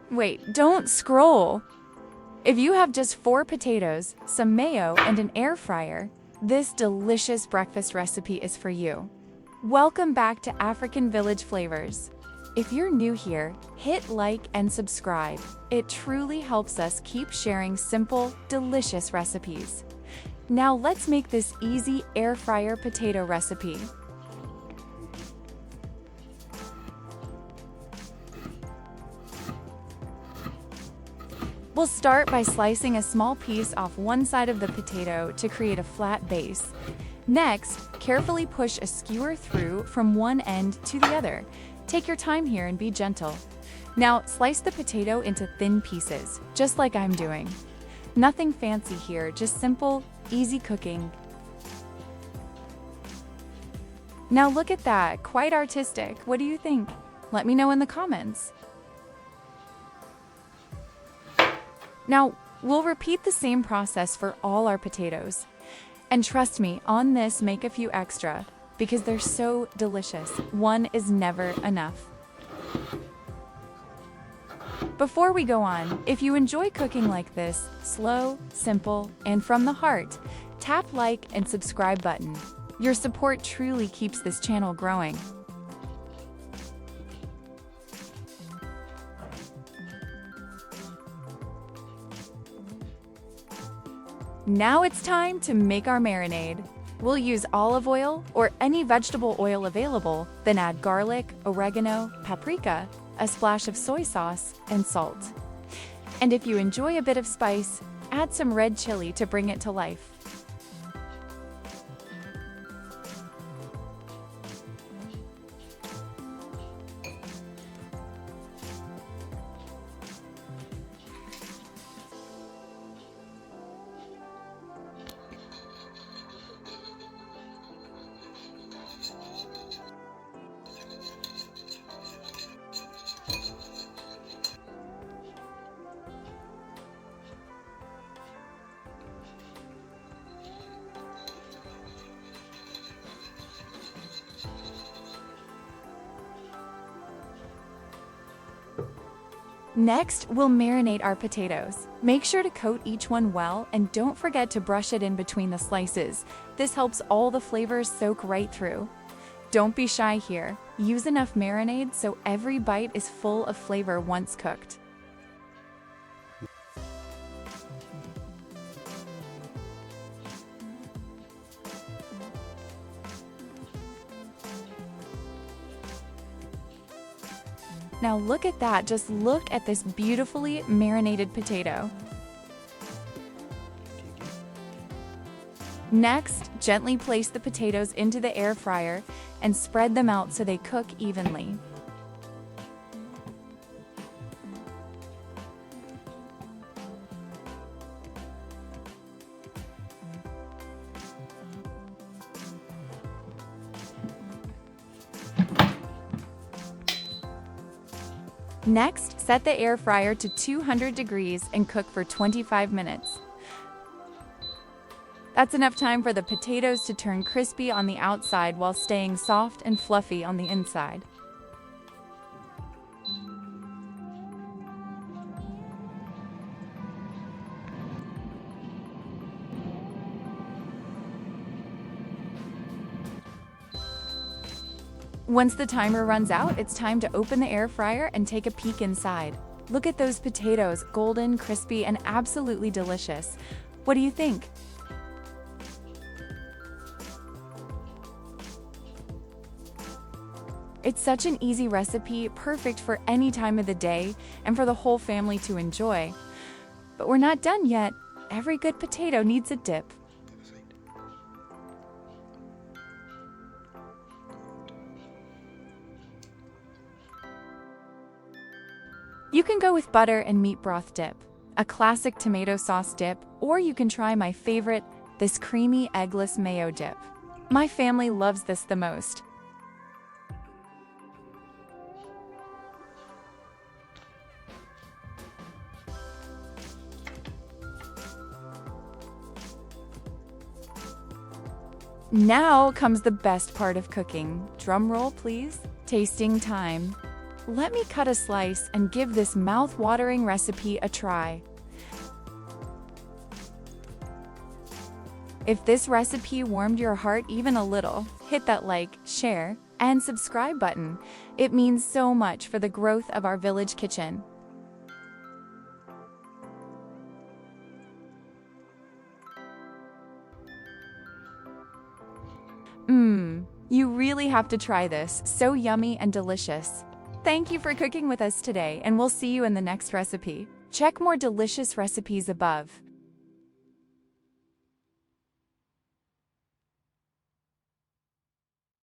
Wait, don't scroll. If you have just 4 potatoes, some mayo, and an air fryer, this delicious breakfast recipe is for you. Welcome back to African Village Flavors. If you're new here, hit like and subscribe. It truly helps us keep sharing simple, delicious recipes. Now let's make this easy air fryer potato recipe. We'll start by slicing a small piece off one side of the potato to create a flat base. Next, carefully push a skewer through from one end to the other. Take your time here and be gentle. Now, slice the potato into thin pieces, just like I'm doing. Nothing fancy here, just simple, easy cooking. Now look at that, quite artistic. What do you think? Let me know in the comments. Now, we'll repeat the same process for all our potatoes. And trust me, on this, make a few extra, because they're so delicious. One is never enough. Before we go on, if you enjoy cooking like this, slow, simple, and from the heart, tap like and subscribe button. Your support truly keeps this channel growing. Now it's time to make our marinade. We'll use olive oil or any vegetable oil available, then add garlic, oregano, paprika, a splash of soy sauce, and salt. And if you enjoy a bit of spice, add some red chili to bring it to life. Next, we'll marinate our potatoes. Make sure to coat each one well and don't forget to brush it in between the slices. This helps all the flavors soak right through. Don't be shy here. Use enough marinade so every bite is full of flavor once cooked. Now look at that, just look at this beautifully marinated potato. Next, gently place the potatoes into the air fryer and spread them out so they cook evenly. Next, set the air fryer to 200 degrees and cook for 25 minutes. That's enough time for the potatoes to turn crispy on the outside while staying soft and fluffy on the inside. Once the timer runs out, it's time to open the air fryer and take a peek inside. Look at those potatoes, golden, crispy, and absolutely delicious. What do you think? It's such an easy recipe, perfect for any time of the day and for the whole family to enjoy. But we're not done yet. Every good potato needs a dip. You can go with butter and meat broth dip, a classic tomato sauce dip, or you can try my favorite, this creamy eggless mayo dip. My family loves this the most. Now comes the best part of cooking. Drum roll, please. Tasting time. Let me cut a slice and give this mouth-watering recipe a try. If this recipe warmed your heart even a little, hit that like, share, and subscribe button. It means so much for the growth of our village kitchen. You really have to try this. So yummy and delicious. Thank you for cooking with us today, and we'll see you in the next recipe. Check more delicious recipes above.